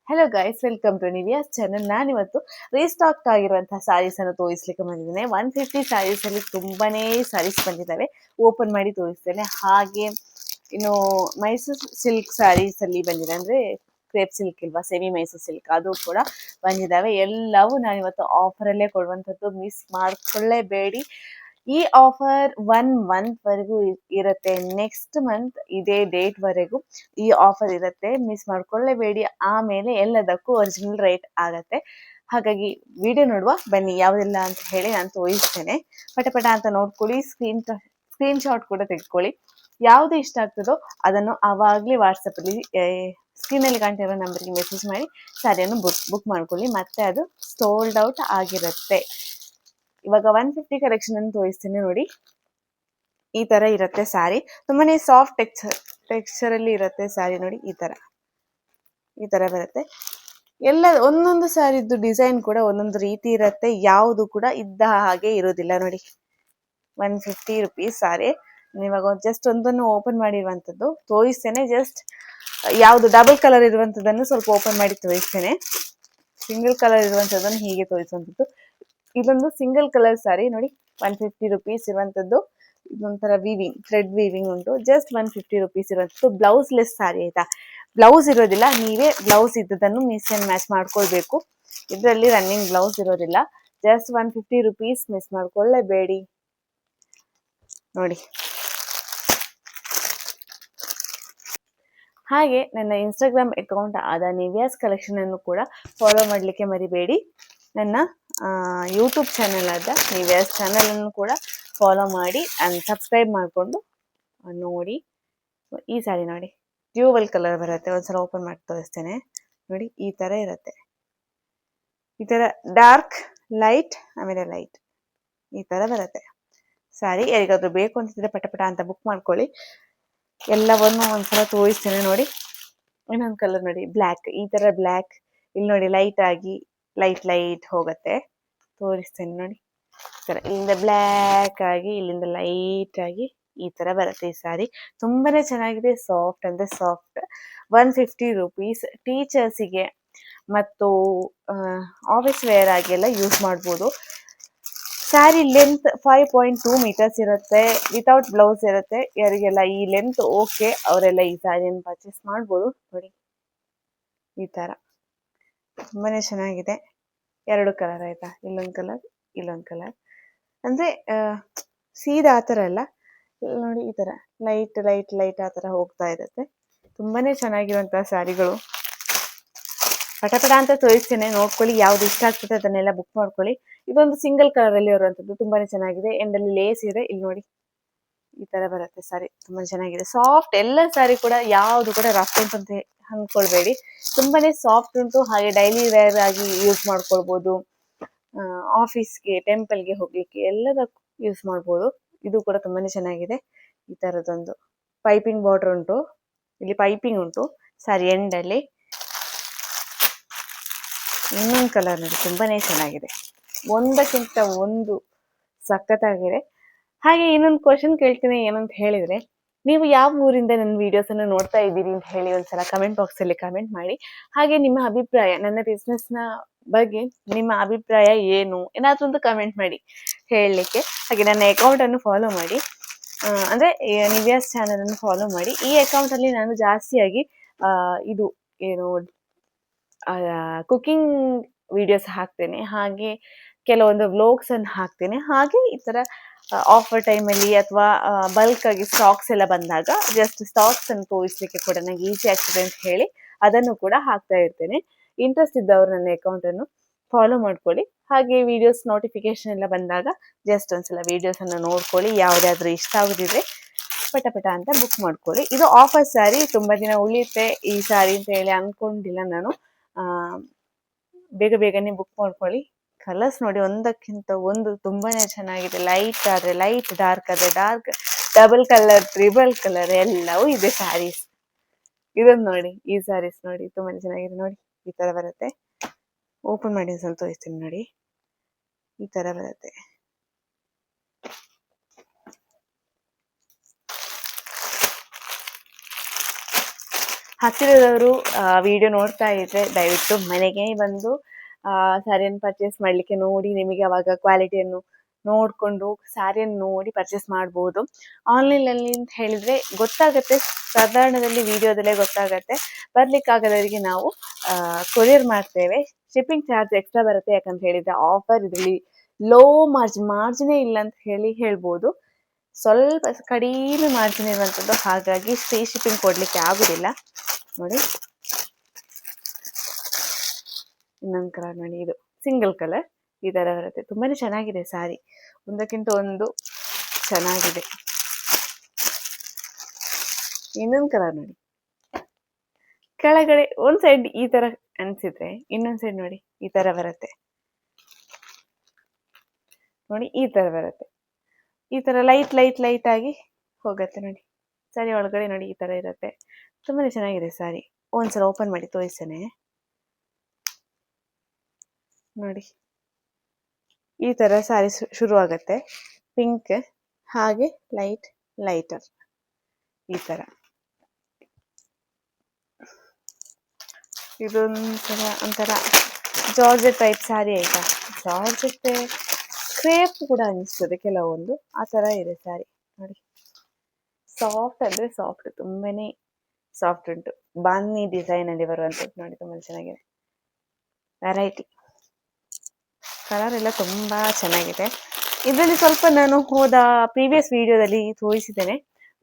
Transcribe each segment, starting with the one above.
Hello guys, welcome to Nivia's channel. ನಾನಿವತ್ತು restock ಆಗಿರುವಂತಹ ಸ್ಯಾರೀಸ್ ಅನ್ನು ತೋರಿಸ್ಲಿಕ್ಕೆ ಬಂದಿದ್ದೇನೆ. 150 ಸ್ಯಾರೀಸ್ ಅಲ್ಲಿ ತುಂಬಾನೇ ಸ್ಯಾರೀಸ್ ಬಂದಿದ್ದಾವೆ. ಓಪನ್ ಮಾಡಿ ತೋರಿಸ್ತೇನೆ. ಹಾಗೆ ಇನ್ನು ಮೈಸೂರು ಸಿಲ್ಕ್ ಸ್ಯಾರೀಸ್ ಅಲ್ಲಿ ಬಂದಿದೆ, ಅಂದ್ರೆ ಕ್ರೇಪ್ ಸಿಲ್ಕ್ ಇಲ್ವಾ, ಸೆಮಿ ಮೈಸೂರು ಸಿಲ್ಕ್, ಅದು ಕೂಡ ಬಂದಿದ್ದಾವೆ. ಎಲ್ಲವೂ ನಾನಿವತ್ತು ಆಫರ್ ಅಲ್ಲೇ ಕೊಡುವಂಥದ್ದು, ಮಿಸ್ ಮಾಡ್ಕೊಳ್ಳೇಬೇಡಿ. ಈ ಆಫರ್ 1 ಮಂತ್ ವರೆಗೂ ಇರುತ್ತೆ. ನೆಕ್ಸ್ಟ್ ಮಂತ್ ಇದೇ ಡೇಟ್ ವರೆಗೂ ಈ ಆಫರ್ ಇರುತ್ತೆ, ಮಿಸ್ ಮಾಡ್ಕೊಳ್ಳೇಬೇಡಿ. ಆಮೇಲೆ ಎಲ್ಲದಕ್ಕೂ ಒರಿಜಿನಲ್ ರೇಟ್ ಆಗತ್ತೆ. ಹಾಗಾಗಿ ವಿಡಿಯೋ ನೋಡುವ ಬನ್ನಿ, ಯಾವುದೆಲ್ಲ ಅಂತ ಹೇಳಿ ನಾನು ತೋರಿಸ್ತೇನೆ. ಪಟ ಅಂತ ನೋಡ್ಕೊಳ್ಳಿ, ಸ್ಕ್ರೀನ್ ಶಾಟ್ ಕೂಡ ತೆಗೆದುಕೊಳ್ಳಿ. ಯಾವುದು ಇಷ್ಟ ಆಗ್ತದೋ ಅದನ್ನು ಆವಾಗಲೇ ವಾಟ್ಸಪ್ಪಲ್ಲಿ ಸ್ಕ್ರೀನಲ್ಲಿ ಕಾಣ್ತಿರೋ ನಂಬರ್ಗೆ ಮೆಸೇಜ್ ಮಾಡಿ ಸ್ಯಾರಿಯನ್ನು ಬುಕ್ ಮಾಡ್ಕೊಳ್ಳಿ. ಮತ್ತೆ ಅದು ಸೋಲ್ಡ್ ಔಟ್ ಆಗಿರುತ್ತೆ. ಇವಾಗ 150 ಕಲೆಕ್ಷನ್ ಅನ್ನು ತೋರಿಸ್ತೇನೆ ನೋಡಿ. ಈ ತರ ಇರುತ್ತೆ ಸ್ಯಾರಿ, ತುಂಬಾನೇ ಸಾಫ್ಟ್ ಟೆಕ್ಸ್ಚರ್ ಅಲ್ಲಿ ಇರುತ್ತೆ ಸ್ಯಾರಿ. ನೋಡಿ, ಈ ತರ ಬರುತ್ತೆ. ಎಲ್ಲ ಒಂದೊಂದು ಸ್ಯಾರಿದ್ದು ಡಿಸೈನ್ ಕೂಡ ಒಂದೊಂದು ರೀತಿ ಇರುತ್ತೆ, ಯಾವುದು ಕೂಡ ಇದ್ದ ಹಾಗೆ ಇರೋದಿಲ್ಲ. ನೋಡಿ, 150 ರುಪೀಸ್ ಸ್ಯಾರಿ. ಇವಾಗ ಜಸ್ಟ್ ಒಂದನ್ನು ಓಪನ್ ಮಾಡಿರುವಂತದ್ದು ತೋರಿಸ್ತೇನೆ. ಜಸ್ಟ್ ಯಾವುದು ಡಬಲ್ ಕಲರ್ ಇರುವಂತದ್ದನ್ನು ಸ್ವಲ್ಪ ಓಪನ್ ಮಾಡಿ ತೋರಿಸ್ತೇನೆ. ಸಿಂಗಲ್ ಕಲರ್ ಇರುವಂತದ್ದನ್ನು ಹೀಗೆ ತೋರಿಸುವಂತದ್ದು. ಇದೊಂದು ಸಿಂಗಲ್ ಕಲರ್ ಸ್ಯಾರಿ ನೋಡಿ, 150 ರುಪೀಸ್ ಇರುವಂತದ್ದು. ಇದೊಂಥರ ವೀವಿಂಗ್, ಥ್ರೆಡ್ ವೀವಿಂಗ್ ಉಂಟು. ಜಸ್ಟ್ 150 ರುಪೀಸ್ ಇರುವಂತದ್ದು. ಬ್ಲೌಸ್ ಲೆಸ್ ಸ್ಯಾರಿ ಆಯ್ತಾ, ಬ್ಲೌಸ್ ಇರೋದಿಲ್ಲ, ನೀವೇ ಬ್ಲೌಸ್ ಇದ್ದದನ್ನು ಮಿಸ್ ಅಂಡ್ ಮ್ಯಾಚ್ ಮಾಡ್ಕೊಳ್ಬೇಕು. ಇದರಲ್ಲಿ ರನ್ನಿಂಗ್ ಬ್ಲೌಸ್ ಇರೋದಿಲ್ಲ. ಜಸ್ಟ್ 150 ರುಪೀಸ್, ಮಿಸ್ ಮಾಡ್ಕೊಳ್ಳೇಬೇಡಿ. ನೋಡಿ, ಹಾಗೆ ನನ್ನ ಇನ್ಸ್ಟಾಗ್ರಾಮ್ ಅಕೌಂಟ್ ಆದ ನಿವಿಯಾಸ್ ಕಲೆಕ್ಷನ್ ಅನ್ನು ಕೂಡ ಫಾಲೋ ಮಾಡಲಿಕ್ಕೆ ಮರಿಬೇಡಿ. ನನ್ನ ಯೂಟ್ಯೂಬ್ ಚಾನೆಲ್ ಆದ ನಿವಿಯಾಸ್ ಚಾನೆಲ್ ಅನ್ನು ಕೂಡ ಫಾಲೋ ಮಾಡಿ ಅಂಡ್ ಸಬ್ಸ್ಕ್ರೈಬ್ ಮಾಡಿಕೊಂಡು ನೋಡಿ. ಈ ಸ್ಯಾರಿ ನೋಡಿ, ಡ್ಯೂವಲ್ ಕಲರ್ ಬರುತ್ತೆ. ಒಂದ್ಸಲ ಓಪನ್ ಮಾಡಿ ತೋರಿಸ್ತೇನೆ ನೋಡಿ. ಈ ತರ ಇರುತ್ತೆ, ಈ ತರ ಡಾರ್ಕ್ ಲೈಟ್ ಆಮೇಲೆ ಲೈಟ್, ಈ ತರ ಬರುತ್ತೆ ಸ್ಯಾರಿ. ಯಾರಿಗಾದ್ರೂ ಬೇಕು ಅಂತಿದ್ರೆ ಪಟ ಅಂತ ಬುಕ್ ಮಾಡ್ಕೊಳ್ಳಿ. ಎಲ್ಲವನ್ನು ಒಂದ್ಸಲ ತೋರಿಸ್ತೇನೆ ನೋಡಿ. ಇನ್ನೊಂದು ಕಲರ್ ನೋಡಿ, ಬ್ಲ್ಯಾಕ್. ಈ ತರ ಬ್ಲ್ಯಾಕ್ ಇಲ್ಲಿ ನೋಡಿ, ಲೈಟ್ ಆಗಿ ಲೈಟ್ ಹೋಗತ್ತೆ. ತೋರಿಸ್ತೇನೆ ನೋಡಿ. ಈ ತರ ಇಲ್ಲಿಂದ ಬ್ಲ್ಯಾಕ್ ಆಗಿ ಇಲ್ಲಿಂದ ಲೈಟ್ ಆಗಿ ಈ ತರ ಬರುತ್ತೆ ಈ ಸ್ಯಾರಿ. ತುಂಬಾನೇ ಚೆನ್ನಾಗಿದೆ, ಸಾಫ್ಟ್ ಅಂದ್ರೆ ಸಾಫ್ಟ್. 150 ರುಪೀಸ್. ಟೀಚರ್ಸಿಗೆ ಮತ್ತು ಆಫೀಸ್ ವೇರ್ ಆಗಿ ಎಲ್ಲ ಯೂಸ್ ಮಾಡ್ಬೋದು. ಸ್ಯಾರಿ ಲೆಂತ್ 5.2 ಮೀಟರ್ಸ್ ಇರುತ್ತೆ. ವಿತೌಟ್ ಬ್ಲೌಸ್ ಇರುತ್ತೆ. ಯಾರಿಗೆಲ್ಲ ಈ ಲೆಂತ್ ಓಕೆ, ಅವರೆಲ್ಲ ಈ ಸ್ಯಾರಿಯನ್ನು ಪರ್ಚೇಸ್ ಮಾಡ್ಬೋದು. ನೋಡಿ, ಈ ತರ ತುಂಬಾನೇ ಚೆನ್ನಾಗಿದೆ. 2 ಕಲರ್ ಆಯ್ತಾ, ಇಲ್ಲೊಂದು ಕಲರ್, ಇಲ್ಲೊಂದು ಕಲರ್. ಅಂದ್ರೆ ಸೀದಾ ಆತರ ಅಲ್ಲ ನೋಡಿ, ಈ ತರ ಲೈಟ್ ಆ ತರ ಹೋಗ್ತಾ ಇರುತ್ತೆ. ತುಂಬಾನೇ ಚೆನ್ನಾಗಿರುವಂತಹ ಸ್ಯಾರಿಗಳು. ಪಟ ಅಂತ ತೋರಿಸ್ತೇನೆ, ನೋಡ್ಕೊಳ್ಳಿ. ಯಾವ್ದು ಇಷ್ಟ ಆಗ್ತದೆ ಅದನ್ನೆಲ್ಲ ಬುಕ್ ಮಾಡ್ಕೊಳ್ಳಿ. ಇದೊಂದು ಸಿಂಗಲ್ ಕಲರ್ ಅಲ್ಲಿ ಇರುವಂತದ್ದು, ತುಂಬಾನೇ ಚೆನ್ನಾಗಿದೆ. ಎಂಡಲ್ಲಿ ಲೇಸ್ ಇದೆ. ಇಲ್ಲಿ ನೋಡಿ, ಈ ತರ ಬರುತ್ತೆ ಸ್ಯಾರಿ. ತುಂಬಾ ಚೆನ್ನಾಗಿದೆ, ಸಾಫ್ಟ್. ಎಲ್ಲ ಸ್ಯಾರಿ ಕೂಡ ಯಾವ್ದು ಕೂಡ ರಫ್ ಅಂತ ಅನ್ಕೊಳ್ಬೇಡಿ, ತುಂಬಾನೇ ಸಾಫ್ಟ್ ಉಂಟು. ಹಾಗೆ ಡೈಲಿ ವೇರ್ ಆಗಿ ಯೂಸ್ ಮಾಡ್ಕೊಳ್ಬಹುದು. ಆಫೀಸ್ಗೆ, ಟೆಂಪಲ್ಗೆ ಹೋಗ್ಲಿಕ್ಕೆ ಎಲ್ಲದಕ್ಕೂ ಯೂಸ್ ಮಾಡ್ಬೋದು. ಇದು ಕೂಡ ತುಂಬಾನೇ ಚೆನ್ನಾಗಿದೆ. ಈ ತರದೊಂದು ಪೈಪಿಂಗ್ ಬಾರ್ಡರ್ ಉಂಟು, ಇಲ್ಲಿ ಪೈಪಿಂಗ್ ಉಂಟು ಸ್ಯಾರಿ ಎಂಡಲ್ಲಿ. ಇನ್ನೊಂದು ಕಲರ್ ನೋಡಿ, ತುಂಬಾನೇ ಚೆನ್ನಾಗಿದೆ. ಒಂದಕ್ಕಿಂತ ಒಂದು ಸಖತ್ತಾಗಿದೆ. ಹಾಗೆ ಇನ್ನೊಂದು ಕ್ವಶನ್ ಕೇಳ್ತೀನಿ, ಏನಂತ ಹೇಳಿದ್ರೆ, ನೀವು ಯಾವ ಊರಿಂದ ನನ್ನ ವಿಡಿಯೋಸ್ ಅನ್ನು ನೋಡ್ತಾ ಇದ್ದೀರಿ ಅಂತ ಹೇಳಿ ಒಂದ್ಸಲ ಕಮೆಂಟ್ ಬಾಕ್ಸ್ ಅಲ್ಲಿ ಕಮೆಂಟ್ ಮಾಡಿ. ಹಾಗೆ ನಿಮ್ಮ ಅಭಿಪ್ರಾಯ, ನನ್ನ ಬಿಸ್ನೆಸ್ ನ ಬಗ್ಗೆ ನಿಮ್ಮ ಅಭಿಪ್ರಾಯ ಏನು, ಏನಾದ್ರೂ ಒಂದು ಕಮೆಂಟ್ ಮಾಡಿ ಹೇಳಲಿಕ್ಕೆ. ಹಾಗೆ ನನ್ನ ಅಕೌಂಟ್ ಅನ್ನು ಫಾಲೋ ಮಾಡಿ, ಅಂದ್ರೆ ನಿವಿಯಾಸ್ ಚಾನಲ್ ಅನ್ನು ಫಾಲೋ ಮಾಡಿ. ಈ ಅಕೌಂಟ್ ಅಲ್ಲಿ ನಾನು ಜಾಸ್ತಿಯಾಗಿ ಇದು ಏನು ಕುಕಿಂಗ್ ವಿಡಿಯೋಸ್ ಹಾಕ್ತೇನೆ. ಹಾಗೆ ಕೆಲವೊಂದು ವ್ಲೋಗ್ಸ್ ಅನ್ನು ಹಾಕ್ತೇನೆ. ಹಾಗೆ ಈ ತರ ಆಫರ್ ಟೈಮಲ್ಲಿ ಅಥವಾ ಬಲ್ಕ್ ಆಗಿ ಸ್ಟಾಕ್ಸ್ ಎಲ್ಲ ಬಂದಾಗ ಜಸ್ಟ್ ಸ್ಟಾಕ್ಸ್ ಅನ್ನು ತೋರಿಸ್ಲಿಕ್ಕೆ ಕೂಡ ನನಗೆ ಈಸಿ ಆಗ್ತದೆ ಅಂತ ಹೇಳಿ ಅದನ್ನು ಕೂಡ ಹಾಕ್ತಾ ಇರ್ತೇನೆ. ಇಂಟ್ರೆಸ್ಟ್ ಇದ್ದವರು ನನ್ನ ಅಕೌಂಟ್ ಅನ್ನು ಫಾಲೋ ಮಾಡ್ಕೊಳ್ಳಿ. ಹಾಗೆ ವಿಡಿಯೋಸ್ ನೋಟಿಫಿಕೇಶನ್ ಎಲ್ಲ ಬಂದಾಗ ಜಸ್ಟ್ ಒಂದ್ಸಲ ವಿಡಿಯೋಸ್ ಅನ್ನು ನೋಡ್ಕೊಳ್ಳಿ. ಯಾವ್ದಾದ್ರು ಇಷ್ಟ ಆಗುದಿದ್ರೆ ಪಟ ಅಂತ ಬುಕ್ ಮಾಡ್ಕೊಳ್ಳಿ. ಇದು ಆಫರ್ ಸ್ಯಾರಿ, ತುಂಬಾ ದಿನ ಉಳಿಯುತ್ತೆ ಈ ಸ್ಯಾರಿ ಅಂತ ಹೇಳಿ ಅನ್ಕೊಂಡಿಲ್ಲ ನಾನು. ಬೇಗನೆ ಬುಕ್ ಮಾಡ್ಕೊಳ್ಳಿ. ಕಲರ್ಸ್ ನೋಡಿ, ಒಂದಕ್ಕಿಂತ ಒಂದು ತುಂಬಾನೇ ಚೆನ್ನಾಗಿದೆ. ಲೈಟ್ ಆದ್ರೆ ಲೈಟ್, ಡಾರ್ಕ್ ಆದ್ರೆ dark, double colour, triple colour ಎಲ್ಲವೂ ಇದೆ ಸ್ಯಾರೀಸ್. ಇದೊಂದು ನೋಡಿ, ಈ ಸ್ಯಾರೀಸ್ ನೋಡಿ, ತುಂಬಾನೇ ಚೆನ್ನಾಗಿದೆ. ನೋಡಿ, ಈ ತರ ಬರುತ್ತೆ. ಓಪನ್ ಮಾಡಿ ಸ್ವಲ್ಪ ತೋರಿಸ್ತೀನಿ ನೋಡಿ, ಈ ತರ ಬರುತ್ತೆ. ಹತ್ತಿರದವರು ವಿಡಿಯೋ ನೋಡ್ತಾ ಇದ್ರೆ ದಯವಿಟ್ಟು ಮನೆಗೆ ಬಂದು ಸ್ಯಾರಿಯನ್ನು ಪರ್ಚೇಸ್ ಮಾಡಲಿಕ್ಕೆ ನೋಡಿ, ನಿಮಗೆ ಅವಾಗ ಕ್ವಾಲಿಟಿಯನ್ನು ನೋಡಿಕೊಂಡು ಸ್ಯಾರಿಯನ್ನು ನೋಡಿ ಪರ್ಚೇಸ್ ಮಾಡ್ಬೋದು. ಆನ್ಲೈನಲ್ಲಿ ಅಂತ ಹೇಳಿದ್ರೆ ಗೊತ್ತಾಗತ್ತೆ, ಸಾಧಾರಣದಲ್ಲಿ ವಿಡಿಯೋದಲ್ಲೇ ಗೊತ್ತಾಗತ್ತೆ. ಬರ್ಲಿಕ್ಕಾಗದವರಿಗೆ ನಾವು ಕೊರಿಯರ್ ಮಾಡ್ತೇವೆ. ಶಿಪ್ಪಿಂಗ್ ಚಾರ್ಜ್ ಎಕ್ಸ್ಟ್ರಾ ಬರುತ್ತೆ, ಯಾಕಂತ ಹೇಳಿದ್ರೆ ಆಫರ್ ಇದರಲ್ಲಿ ಲೋ ಮಾರ್ಜಿನೇ ಇಲ್ಲ ಅಂತ ಹೇಳ್ಬೋದು. ಸ್ವಲ್ಪ ಕಡಿಮೆ ಮಾರ್ಜಿನ್ ಇರುವಂಥದ್ದು, ಹಾಗಾಗಿ ಫ್ರೀ ಶಿಪ್ಪಿಂಗ್ ಕೊಡ್ಲಿಕ್ಕೆ ಆಗುದಿಲ್ಲ. ನೋಡಿ ಇನ್ನೊಂದು ಕಲರ್ ನೋಡಿ, ಇದು ಸಿಂಗಲ್ ಕಲರ್ ಈ ತರ ಬರುತ್ತೆ. ತುಂಬಾನೇ ಚೆನ್ನಾಗಿದೆ ಸ್ಯಾರಿ, ಒಂದಕ್ಕಿಂತ ಒಂದು ಚೆನ್ನಾಗಿದೆ. ಇನ್ನೊಂದು ಕಲರ್ ನೋಡಿ, ಕೆಳಗಡೆ ಒಂದ್ ಸೈಡ್ ಈ ತರ ಅನ್ಸಿದ್ರೆ ಇನ್ನೊಂದ್ ಸೈಡ್ ನೋಡಿ ಈ ತರ ಬರುತ್ತೆ. ನೋಡಿ ಈ ತರ ಬರುತ್ತೆ, ಈ ತರ ಲೈಟ್ ಆಗಿ ಹೋಗತ್ತೆ ನೋಡಿ. ಸ್ಯಾರಿ ಒಳಗಡೆ ನೋಡಿ ಈ ತರ ಇರುತ್ತೆ, ತುಂಬಾನೇ ಚೆನ್ನಾಗಿದೆ ಸ್ಯಾರಿ. ಒಂದ್ಸಲ ಓಪನ್ ಮಾಡಿ ತೋರಿಸ್ತೇನೆ ನೋಡಿ. ಈ ತರ ಸ್ಯಾರಿ ಶುರು ಆಗತ್ತೆ, ಪಿಂಕ್ ಹಾಗೆ ಲೈಟರ್ ಈ ತರ. ಒಂಥರ ಜಾರ್ಜೆಟ್ ಟೈಪ್ ಸ್ಯಾರಿ ಆಯ್ತಾ. ಜಾರ್ಜೆಟ್ ಕ್ರೇಪ್ ಕೂಡ ಅನಿಸ್ತದೆ ಕೆಲವೊಂದು, ಆ ತರ ಇದೆ ಸ್ಯಾರಿ ನೋಡಿ. ಸಾಫ್ಟ್ ಅಂದ್ರೆ ಸಾಫ್ಟ್, ತುಂಬಾನೇ ಸಾಫ್ಟ್ ಉಂಟು. ಬಾಂಧಿ ಡಿಸೈನ್ ಅಲ್ಲಿ ಬರುವಂತದ್ದು ನೋಡಿ, ತುಂಬಾ ಚೆನ್ನಾಗಿದೆ. ವೆರೈಟಿ ಕಲರ್ ಎಲ್ಲ ತುಂಬಾ ಚೆನ್ನಾಗಿದೆ. ಇದರಲ್ಲಿ ಸ್ವಲ್ಪ ನಾನು ಹೋದ ಪ್ರೀವಿಯಸ್ ವಿಡಿಯೋದಲ್ಲಿ ತೋರಿಸಿದ್ದೇನೆ.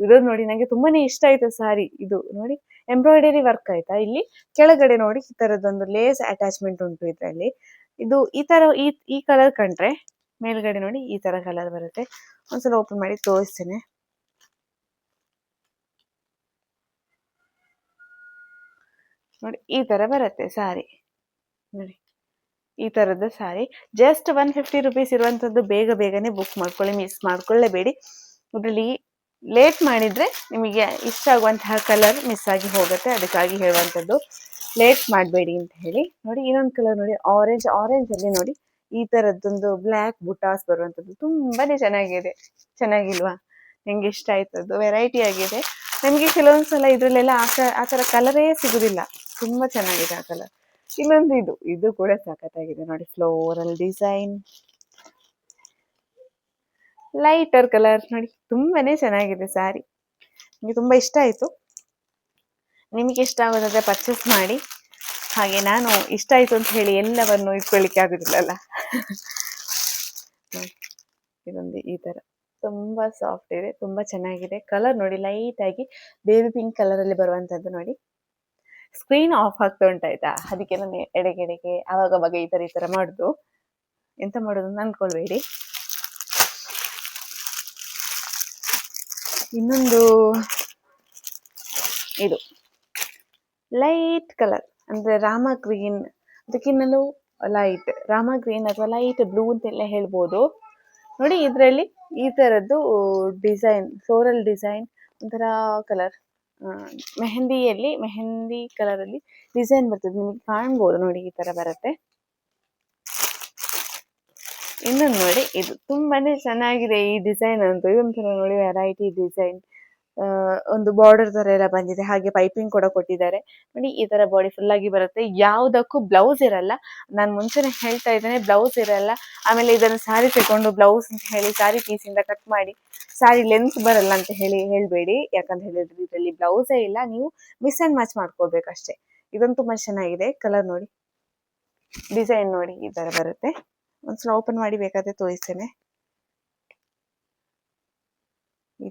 ಇದೊಂದು ನೋಡಿ, ನಂಗೆ ತುಂಬಾನೇ ಇಷ್ಟ ಆಯ್ತು ಸ್ಯಾರಿ. ಇದು ನೋಡಿ ಎಂಬ್ರಾಯ್ಡರಿ ವರ್ಕ್ ಆಯ್ತಾ. ಇಲ್ಲಿ ಕೆಳಗಡೆ ನೋಡಿ ಈ ತರದೊಂದು ಲೇಸ್ ಅಟ್ಯಾಚ್ಮೆಂಟ್ ಉಂಟು ಇದರಲ್ಲಿ. ಇದು ಈ ತರ ಈ ಕಲರ್ ಕಂಡ್ರೆ ಮೇಲ್ಗಡೆ ನೋಡಿ ಈ ತರ ಕಲರ್ ಬರುತ್ತೆ. ಒಂದ್ಸಲ ಓಪನ್ ಮಾಡಿ ತೋರಿಸ್ತೇನೆ ನೋಡಿ. ಈ ತರ ಬರುತ್ತೆ ಸ್ಯಾರಿ ನೋಡಿ, ಈ ತರದ ಸ್ಯಾರಿ. ಜಸ್ಟ್ 150 ರುಪೀಸ್ ಇರುವಂತದ್ದು. ಬೇಗನೆ ಬುಕ್ ಮಾಡ್ಕೊಳ್ಳಿ, ಮಿಸ್ ಮಾಡ್ಕೊಳ್ಳೇಬೇಡಿ. ಇದರಲ್ಲಿ ಲೇಟ್ ಮಾಡಿದ್ರೆ ನಿಮಗೆ ಇಷ್ಟ ಆಗುವಂತಹ ಕಲರ್ ಮಿಸ್ ಆಗಿ ಹೋಗುತ್ತೆ, ಅದಕ್ಕಾಗಿ ಹೇಳುವಂಥದ್ದು. ಲೇಟ್ ಮಾಡಬೇಡಿ ಅಂತ ಹೇಳಿ. ನೋಡಿ ಇನ್ನೊಂದು ಕಲರ್ ನೋಡಿ, ಆರೆಂಜ್ ಅಲ್ಲಿ ನೋಡಿ ಈ ತರದ್ದೊಂದು ಬ್ಲ್ಯಾಕ್ ಬುಟಾಸ್ ಬರುವಂತದ್ದು ತುಂಬಾನೇ ಚೆನ್ನಾಗಿಲ್ವಾ? ನಂಗೆ ಇಷ್ಟ ಆಯ್ತದ್ದು, ವೆರೈಟಿ ಆಗಿದೆ. ನಮಗೆ ಕೆಲವೊಂದ್ಸಲ ಇದ್ರಲ್ಲೆಲ್ಲ ಆ ತರ ಕಲರೇ ಸಿಗುದಿಲ್ಲ, ತುಂಬಾ ಚೆನ್ನಾಗಿದೆ ಆ ಕಲರ್. ಇನ್ನೊಂದು ಇದು ಕೂಡ ಸಖತ್ತಾಗಿದೆ ನೋಡಿ, ಫ್ಲೋರಲ್ ಡಿಸೈನ್, ಲೈಟರ್ ಕಲರ್ ನೋಡಿ, ತುಂಬಾನೇ ಚೆನ್ನಾಗಿದೆ ಸ್ಯಾರಿ. ನನಗೆ ತುಂಬಾ ಇಷ್ಟ ಆಯ್ತು. ನಿಮಗೆ ಇಷ್ಟ ಆಗೋದಾದ್ರೆ ಪರ್ಚೇಸ್ ಮಾಡಿ. ಹಾಗೆ ನಾನು ಇಷ್ಟ ಆಯ್ತು ಅಂತ ಹೇಳಿ ಎಲ್ಲವನ್ನು ಇಟ್ಕೊಳ್ಳಿಕ್ಕೆ ಆಗುದಿಲ್ಲಲ್ಲ. ಇದೊಂದು ಈ ತರ ತುಂಬಾ ಸಾಫ್ಟ್ ಇದೆ, ತುಂಬಾ ಚೆನ್ನಾಗಿದೆ. ಕಲರ್ ನೋಡಿ ಲೈಟ್ ಆಗಿ ಬೇಬಿ ಪಿಂಕ್ ಕಲರ್ ಅಲ್ಲಿ ಬರುವಂತದ್ದು ನೋಡಿ. ಸ್ಕ್ರೀನ್ ಆಫ್ ಆಗ್ತಾ ಉಂಟಾಯ್ತಾ, ಅದಕ್ಕೆ ನಾನು ಎಡೆಗೆ ಅವಾಗ ಈ ತರ ಮಾಡುದು. ಎಂತ ಮಾಡೋದು ಅನ್ಕೊಳ್ಬೇಡಿ. ಇನ್ನೊಂದು ಇದು ಲೈಟ್ ಕಲರ್ ಅಂದ್ರೆ ರಾಮ ಗ್ರೀನ್, ಅದಕ್ಕಿನ್ನಲೂ ಲೈಟ್ ರಾಮ ಗ್ರೀನ್ ಅಥವಾ ಲೈಟ್ ಬ್ಲೂ ಅಂತೆಲ್ಲ ಹೇಳ್ಬೋದು ನೋಡಿ. ಇದರಲ್ಲಿ ಈ ತರದ್ದು ಡಿಸೈನ್, ಫ್ಲೋರಲ್ ಡಿಸೈನ್, ಒಂಥರ ಕಲರ್ ಮೆಹಂದಿ ಕಲರ್ ಅಲ್ಲಿ ಡಿಸೈನ್ ಬರ್ತದೆ, ನಿಮಗೆ ಕಾಣ್ಬೋದು ನೋಡಿ. ಈ ತರ ಬರುತ್ತೆ. ಇನ್ನೊಂದು ನೋಡಿ, ಇದು ತುಂಬಾನೇ ಚೆನ್ನಾಗಿದೆ ಈ ಡಿಸೈನ್ ಅಂತೂ. ಇದೊಂಥರ ನೋಡಿ ವೆರೈಟಿ ಡಿಸೈನ್, ಒಂದು ಬಾರ್ಡರ್ ತರ ಎಲ್ಲ ಬಂದಿದೆ, ಹಾಗೆ ಪೈಪಿಂಗ್ ಕೂಡ ಕೊಟ್ಟಿದ್ದಾರೆ ನೋಡಿ. ಈ ತರ ಬಾಡಿ ಫುಲ್ ಆಗಿ ಬರುತ್ತೆ, ಯಾವುದಕ್ಕೂ ಬ್ಲೌಸ್ ಇರಲ್ಲ. ನಾನು ಮುಂಚೆನೆ ಹೇಳ್ತಾ ಇದ್ದೇನೆ, ಬ್ಲೌಸ್ ಇರಲ್ಲ. ಆಮೇಲೆ ಇದನ್ನು ಸ್ಯಾರಿ ತಗೊಂಡು ಬ್ಲೌಸ್ ಅಂತ ಹೇಳಿ ಸ್ಯಾರಿ ಪೀಸ್ ಇಂದ ಕಟ್ ಮಾಡಿ ಸ್ಯಾರಿ ಲೆಂತ್ ಬರಲ್ಲ ಅಂತ ಹೇಳ್ಬೇಡಿ. ಯಾಕಂತ ಹೇಳಿದ್ರೆ ಇದರಲ್ಲಿ ಬ್ಲೌಸೇ ಇಲ್ಲ, ನೀವು ಮಿಸ್ ಅಂಡ್ ಮ್ಯಾಚ್ ಮಾಡ್ಕೊಳ್ಬೇಕಷ್ಟೇ. ಇದೊಂದು ತುಂಬಾ ಚೆನ್ನಾಗಿದೆ. ಕಲರ್ ನೋಡಿ, ಡಿಸೈನ್ ನೋಡಿ ಈ ತರ ಬರುತ್ತೆ. ಒಂದ್ಸಲ ಓಪನ್ ಮಾಡಿ ಬೇಕಾದ್ರೆ ತೋರಿಸ್ತೇನೆ. ಈ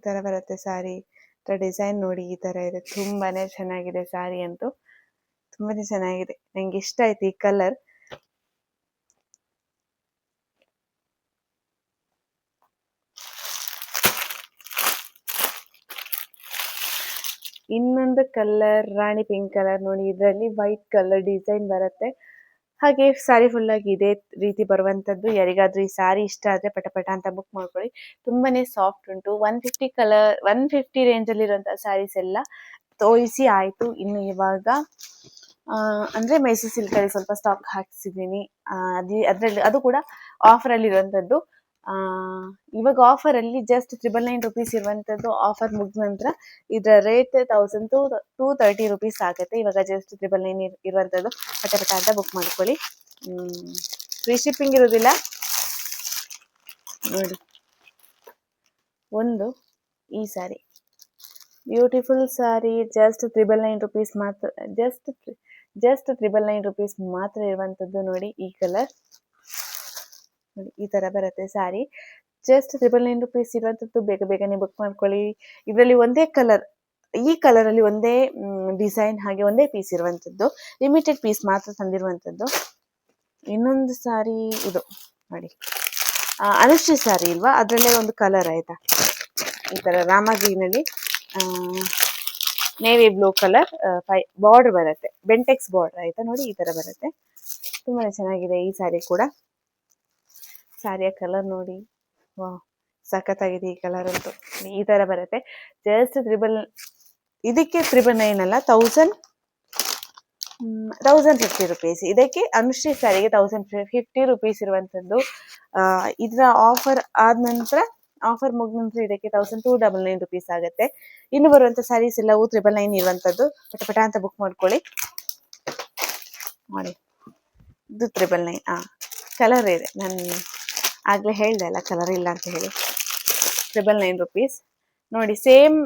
ತರ ಬರುತ್ತೆ ಸ್ಯಾರಿ. ಡಿಸೈನ್ ನೋಡಿ ಈ ತರ ಇದೆ, ತುಂಬಾನೇ ಚೆನ್ನಾಗಿದೆ ಸ್ಯಾರಿ ಅಂತೂ, ತುಂಬಾನೇ ಚೆನ್ನಾಗಿದೆ. ನಂಗೆ ಇಷ್ಟ ಆಯ್ತು ಈ ಕಲರ್. ಇನ್ನೊಂದು ಕಲರ್ ರಾಣಿ ಪಿಂಕ್ ಕಲರ್ ನೋಡಿ, ಇದರಲ್ಲಿ ವೈಟ್ ಕಲರ್ ಡಿಸೈನ್ ಬರುತ್ತೆ. ಹಾಗೆ ಸ್ಯಾರಿ ಫುಲ್ ಆಗಿ ಇದೇ ರೀತಿ ಬರುವಂತದ್ದು. ಯಾರಿಗಾದ್ರೂ ಈ ಸ್ಯಾರಿ ಇಷ್ಟ ಆದ್ರೆ ಪಟ ಅಂತ ಬುಕ್ ಮಾಡ್ಕೊಳ್ಳಿ. ತುಂಬಾನೇ ಸಾಫ್ಟ್ ಉಂಟು. 150 ರೇಂಜ್ ಅಲ್ಲಿ ಇರುವಂತಹ ಸ್ಯಾರೀಸ್ ಎಲ್ಲ ತೋರಿಸಿ ಆಯ್ತು. ಇನ್ನು ಇವಾಗ ಅಂದ್ರೆ ಮೈಸೂರು ಸಿಲ್ಕ್ ಅಲ್ಲಿ ಸ್ವಲ್ಪ ಸ್ಟಾಕ್ ಹಾಕ್ಸಿದೀನಿ. ಅದ್ರಲ್ಲಿ ಅದು ಕೂಡ ಆಫರ್ ಅಲ್ಲಿ ಇರುವಂತದ್ದು. ಇವಾಗ ಆಫರಲ್ಲಿ ಜಸ್ಟ್ 999 ರುಪೀಸ್ ಇರುವಂಥದ್ದು. ಆಫರ್ ಮುಗಿದ ನಂತರ ಇದರ ರೇಟ್ 1230 ರುಪೀಸ್ ಆಗುತ್ತೆ. ಇವಾಗ ಜಸ್ಟ್ 999 ಇರುವಂಥದ್ದು. ಪಟ ಪಟ ಅಂತ ಬುಕ್ ಮಾಡ್ಕೊಳ್ಳಿ. ಫ್ರೀ ಶಿಪ್ಪಿಂಗ್ ಇರೋದಿಲ್ಲ ನೋಡಿ. ಒಂದು ಈ sari beautiful sari, just 999 rupees ಮಾತ್ರ. ಜಸ್ಟ್ 999 ರುಪೀಸ್ ಮಾತ್ರ ಇರುವಂಥದ್ದು. ನೋಡಿ ಈ ಕಲರ್ ನೋಡಿ, ಈ ತರ ಬರುತ್ತೆ ಸ್ಯಾರಿ. ಜಸ್ಟ್ 999 ರುಪೀಸ್ ಇರುವಂಥದ್ದು. ಬೇಗ ಬೇಗನೆ ಬುಕ್ ಮಾಡ್ಕೊಳ್ಳಿ. ಇದರಲ್ಲಿ ಒಂದೇ ಕಲರ್, ಈ ಕಲರ್ ಅಲ್ಲಿ ಒಂದೇ ಡಿಸೈನ್ ಹಾಗೆ ಒಂದೇ ಪೀಸ್ ಇರುವಂಥದ್ದು. ಲಿಮಿಟೆಡ್ ಪೀಸ್ ಮಾತ್ರ ತಂದಿರುವಂಥದ್ದು. ಇನ್ನೊಂದು ಸ್ಯಾರಿ ಇದು ನೋಡಿ, ಅನುಶ್ರೀ ಸ್ಯಾರಿ ಇಲ್ವಾ, ಅದರಲ್ಲೇ ಒಂದು ಕಲರ್ ಆಯ್ತಾ, ಈ ತರ ರಾಮ ಗ್ರೀನಲ್ಲಿ ನೇವಿ ಬ್ಲೂ ಕಲರ್ ಬಾರ್ಡರ್ ಬರುತ್ತೆ, ಬೆಂಟೆಕ್ಸ್ ಬಾರ್ಡರ್ ಆಯ್ತಾ. ನೋಡಿ ಈ ತರ ಬರುತ್ತೆ, ತುಂಬಾನೇ ಚೆನ್ನಾಗಿದೆ ಈ ಸ್ಯಾರಿ ಕೂಡ. ಸ್ಯಾರಿಯ ಕಲರ್ ನೋಡಿ, ವಾ ಸಖತ್ತಾಗಿದೆ ಈ ಕಲರ್ ಅಂತೂ. ಈ ತರ ಬರುತ್ತೆ. ಜಸ್ಟ್ ಇದಕ್ಕೆ 999 ಅಲ್ಲ, 1050 ರುಪೀಸ್. ಇದಕ್ಕೆ ಅನುಶ್ರೀ ಸ್ಯಾರಿಗೆ 1050 ರುಪೀಸ್ ಇರುವಂತದ್ದು. ಇದರ ಆಫರ್ ಆದ ನಂತರ, ಆಫರ್ ಮುಗಿದ ನಂತರ ಇದಕ್ಕೆ 1299 ರುಪೀಸ್ ಆಗುತ್ತೆ. ಇನ್ನು ಬರುವಂತ ಸ್ಯಾರೀಸ್ ಎಲ್ಲವೂ 999 ಇರುವಂತದ್ದು. ಪಟ ಪಟ ಅಂತ ಬುಕ್ ಮಾಡ್ಕೊಳ್ಳಿ ನೋಡಿ. ಇದು 999. ಕಲರ್ ಇದೆ, ನಾನು ಆಗ್ಲೇ ಹೇಳ್ದೆ ಅಲ್ಲ ಕಲರ್ ಇಲ್ಲ ಅಂತ ಹೇಳಿ. 999 ರುಪೀಸ್ ನೋಡಿ. Same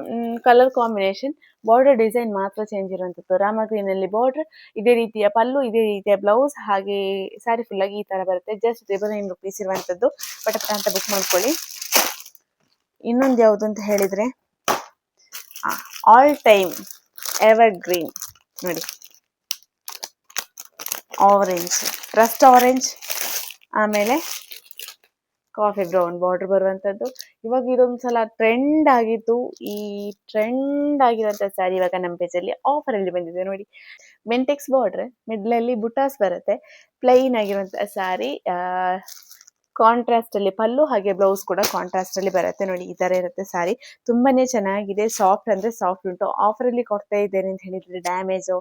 colour combination, border design ಮಾತ್ರ ಚೇಂಜ್ ಇರುವಂತದ್ದು. ರಾಮ ಗ್ರೀನ್ ಅಲ್ಲಿ ಬಾರ್ಡರ್, ಇದೇ ರೀತಿಯ ಪಲ್ಲು, ಇದೇ ರೀತಿಯ ಬ್ಲೌಸ್, ಹಾಗೆ ಸ್ಯಾರಿ ಫುಲ್ ಆಗಿ ಈ ತರ ಬರುತ್ತೆ. ಜಸ್ಟ್ 999 ರುಪೀಸ್ ಇರುವಂತದ್ದು. ಪಟ ಪಟ ಅಂತ ಬುಕ್ ಮಾಡ್ಕೊಳ್ಳಿ. ಇನ್ನೊಂದು ಯಾವುದು ಅಂತ ಹೇಳಿದ್ರೆ, ಆಲ್ ಟೈಮ್ ಎವರ್ ಗ್ರೀನ್ ನೋಡಿ, ಆರೆಂಜ್, ರಸ್ಟ್ ಆರೆಂಜ್, ಆಮೇಲೆ ಕಾಫಿ ಬ್ರೌನ್ ಬಾರ್ಡರ್ ಬರುವಂತದ್ದು. ಇವಾಗ ಇದೊಂದ್ಸಲ ಟ್ರೆಂಡ್ ಆಗಿತ್ತು. ಈ ಟ್ರೆಂಡ್ ಆಗಿರುವಂತ ಸ್ಯಾರಿ ಇವಾಗ ನಮ್ಮ ಪೇಜಲ್ಲಿ ಆಫರ್ ಅಲ್ಲಿ ಬಂದಿದೆ ನೋಡಿ. ಬೆಂಟೆಕ್ಸ್ ಬಾರ್ಡರ್, ಮಿಡ್ಲ್ ಅಲ್ಲಿ ಬುಟಾಸ್ ಬರುತ್ತೆ, ಪ್ಲೈನ್ ಆಗಿರುವಂತ ಸ್ಯಾರಿ. ಕಾಂಟ್ರಾಸ್ಟ್ ಅಲ್ಲಿ ಪಲ್ಲು, ಹಾಗೆ ಬ್ಲೌಸ್ ಕೂಡ ಕಾಂಟ್ರಾಸ್ಟ್ ಅಲ್ಲಿ ಬರುತ್ತೆ ನೋಡಿ. ಈ ತರ ಇರುತ್ತೆ ಸ್ಯಾರಿ. ತುಂಬಾನೇ ಚೆನ್ನಾಗಿದೆ. ಸಾಫ್ಟ್ ಅಂದ್ರೆ ಸಾಫ್ಟ್ ಉಂಟು. ಆಫರ್ ಅಲ್ಲಿ ಕೊಡ್ತಾ ಇದ್ದೇನೆ ಅಂತ ಹೇಳಿದ್ರೆ ಡ್ಯಾಮೇಜು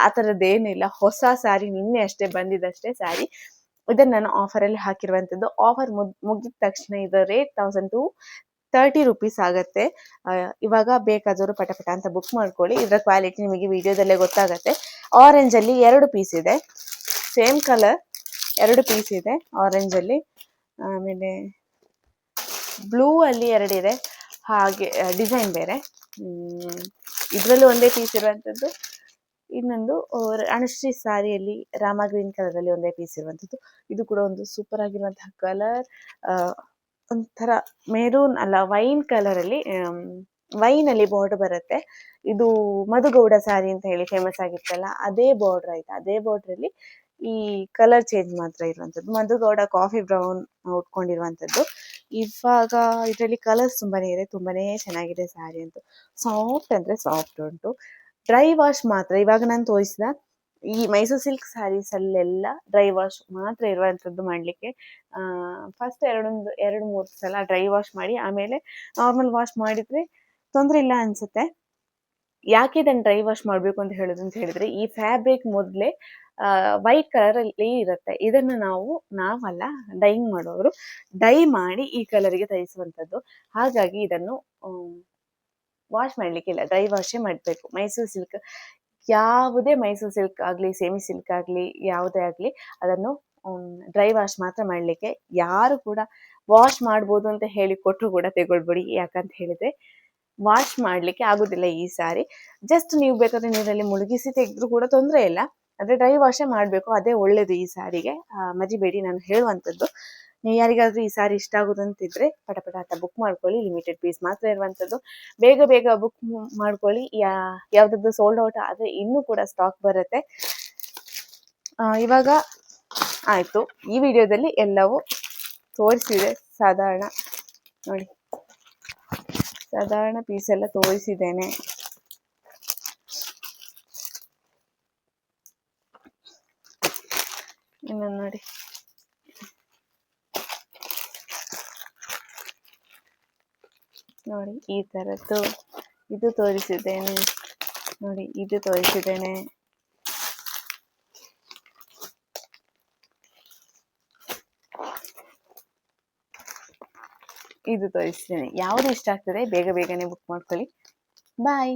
ಆ ತರದ್ದೇನಿಲ್ಲ. ಹೊಸ ಸ್ಯಾರಿ, ನಿನ್ನೆ ಅಷ್ಟೇ ಬಂದಿದ್ದಷ್ಟೇ ಸ್ಯಾರಿ. ಇದನ್ನ ನಾನು ಆಫರ್ ಅಲ್ಲಿ ಹಾಕಿರುವಂತದ್ದು. ಆಫರ್ ಮುಗಿದ ತಕ್ಷಣ ಇದರ ರೇಟ್ 1230 ರುಪೀಸ್ ಆಗುತ್ತೆ. ಇವಾಗ ಬೇಕಾದವರು ಪಟ ಪಟ ಅಂತ ಬುಕ್ ಮಾಡ್ಕೊಳ್ಳಿ. ಇದರ ಕ್ವಾಲಿಟಿ ನಿಮಗೆ ವಿಡಿಯೋದಲ್ಲೇ ಗೊತ್ತಾಗತ್ತೆ. ಆರೆಂಜ್ ಅಲ್ಲಿ 2 ಪೀಸ್ ಇದೆ, ಸೇಮ್ ಕಲರ್ 2 ಪೀಸ್ ಇದೆ ಆರೆಂಜ್ ಅಲ್ಲಿ. ಆಮೇಲೆ ಬ್ಲೂ ಅಲ್ಲಿ 2 ಇದೆ, ಹಾಗೆ ಡಿಸೈನ್ ಬೇರೆ. ಇದರಲ್ಲೂ ಒಂದೇ ಪೀಸ್ ಇರುವಂತದ್ದು. ಇನ್ನೊಂದು ಅನುಶ್ರೀ ಸ್ಯಾರಿಯಲ್ಲಿ ರಾಮ ಗ್ರೀನ್ ಕಲರ್ ಅಲ್ಲಿ ಒಂದೇ ಪೀಸ್ ಇರುವಂತದ್ದು. ಇದು ಕೂಡ ಒಂದು ಸೂಪರ್ ಆಗಿರುವಂತಹ ಕಲರ್. ಒಂಥರ ಮೆರೂನ್ ಅಲ್ಲ, ವೈನ್ ಕಲರ್ ಅಲ್ಲಿ, ವೈನ್ ಅಲ್ಲಿ ಬಾರ್ಡರ್ ಬರುತ್ತೆ. ಇದು ಮಧುಗೌಡ ಸ್ಯಾರಿ ಅಂತ ಹೇಳಿ ಫೇಮಸ್ ಆಗಿತ್ತಲ್ಲ, ಅದೇ ಬಾರ್ಡರ್ ಆಯ್ತಾ. ಅದೇ ಬಾರ್ಡರ್ ಅಲ್ಲಿ ಈ ಕಲರ್ ಚೇಂಜ್ ಮಾತ್ರ ಇರುವಂತದ್ದು. Madhu Gowda coffee brown ಉಟ್ಕೊಂಡಿರುವಂತದ್ದು. ಇವಾಗ ಇದರಲ್ಲಿ ಕಲರ್ಸ್ ತುಂಬಾನೇ ಇದೆ, ತುಂಬಾನೇ ಚೆನ್ನಾಗಿದೆ ಸ್ಯಾರಿ ಅಂತೂ. ಸಾಫ್ಟ್ ಅಂದ್ರೆ ಸಾಫ್ಟ್ ಉಂಟು. ಡ್ರೈ ವಾಶ್ ಮಾತ್ರ. ಇವಾಗ ನಾನು ತೋರಿಸಿದ ಈ ಮೈಸೂರು ಸಿಲ್ಕ್ ಸ್ಯಾರೀಸ್ ಅಲ್ಲೆಲ್ಲ ಡ್ರೈ ವಾಶ್ ಮಾತ್ರ ಇರುವಂತದ್ದು ಮಾಡ್ಲಿಕ್ಕೆ. ಫಸ್ಟ್ 2-3 ಸಲ ಡ್ರೈ ವಾಶ್ ಮಾಡಿ ಆಮೇಲೆ ನಾರ್ಮಲ್ ವಾಶ್ ಮಾಡಿದ್ರೆ ತೊಂದರೆ ಇಲ್ಲ ಅನ್ಸುತ್ತೆ. ಯಾಕೆ ಇದನ್ನು ಡ್ರೈ ವಾಶ್ ಮಾಡಬೇಕು ಅಂತ ಹೇಳಿದ್ರೆ, ಈ ಫ್ಯಾಬ್ರಿಕ್ ಮೊದಲೇ ವೈಟ್ ಕಲರ್ ಅಲ್ಲಿ ಇರುತ್ತೆ. ಇದನ್ನು ನಾವಲ್ಲ, ಡೈಯಿಂಗ್ ಮಾಡೋರು ಡೈ ಮಾಡಿ ಈ ಕಲರ್ಗೆ ತರಿಸುವಂತದ್ದು. ಹಾಗಾಗಿ ಇದನ್ನು ವಾಶ್ ಮಾಡ್ಲಿಕ್ಕಿಲ್ಲ, ಡ್ರೈ ವಾಶೇ ಮಾಡಬೇಕು. ಮೈಸೂರು ಸಿಲ್ಕ್, ಯಾವುದೇ ಮೈಸೂರು ಸಿಲ್ಕ್ ಆಗಲಿ, ಸೆಮಿ ಸಿಲ್ಕ್ ಆಗಲಿ, ಯಾವುದೇ ಆಗಲಿ, ಅದನ್ನು ಡ್ರೈ ವಾಶ್ ಮಾತ್ರ ಮಾಡಲಿಕ್ಕೆ. ಯಾರು ಕೂಡ ವಾಶ್ ಮಾಡ್ಬೋದು ಅಂತ ಹೇಳಿ ಕೊಟ್ಟರು ಕೂಡ ತೆಗೊಳ್ಬೇಡಿ. ಯಾಕಂತ ಹೇಳಿದ್ರೆ ವಾಶ್ ಮಾಡ್ಲಿಕ್ಕೆ ಆಗುದಿಲ್ಲ ಈ ಸ್ಯಾರಿ. ಜಸ್ಟ್ ನೀವು ಬೇಕಾದ್ರೆ ನೀರಲ್ಲಿ ಮುಳುಗಿಸಿ ತೆಗೆದ್ರು ಕೂಡ ತೊಂದರೆ ಇಲ್ಲ, ಆದ್ರೆ ಡ್ರೈ ವಾಶೇ ಮಾಡಬೇಕು, ಅದೇ ಒಳ್ಳೇದು ಈ ಸ್ಯಾರಿಗೆ. ಮರಿಬೇಡಿ ನಾನು ಹೇಳುವಂಥದ್ದು. ನೀವು ಯಾರಿಗಾದ್ರೂ ಈ ಸ್ಯಾರಿ ಇಷ್ಟ ಆಗುದಂತಿದ್ರೆ ಪಟ ಪಟ ಅಂತ ಬುಕ್ ಮಾಡ್ಕೊಳ್ಳಿ. ಲಿಮಿಟೆಡ್ ಪೀಸ್ ಮಾತ್ರ ಇರುವಂಥದ್ದು. ಬೇಗ ಬೇಗ ಬುಕ್ ಮಾಡ್ಕೊಳ್ಳಿ. ಯಾವ್ದಾದ್ರು ಸೋಲ್ಡ್ ಔಟ್ ಆದ್ರೆ ಇನ್ನೂ ಕೂಡ ಸ್ಟಾಕ್ ಬರುತ್ತೆ. ಇವಾಗ ಆಯ್ತು, ಈ ವಿಡಿಯೋದಲ್ಲಿ ಎಲ್ಲವೂ ತೋರಿಸಿದೆ. ಸಾಧಾರಣ ನೋಡಿ, ಸಾಧಾರಣ ಪೀಸ್ ಎಲ್ಲ ತೋರಿಸಿದ್ದೇನೆ. ಇನ್ನು ನೋಡಿ, ನೋಡಿ ಈ ತರದ್ದು ಇದು ತೋರಿಸಿದ್ದೇನೆ ನೋಡಿ, ಇದು ತೋರಿಸಿದ್ದೇನೆ. ಇದು ತೋರಿಸ್ತೀನಿ. ಯಾವುದು ಇಷ್ಟ ಆಗ್ತದೆ ಬೇಗ ಬೇಗನೆ ಬುಕ್ ಮಾಡ್ಕೊಳ್ಳಿ. ಬಾಯ್.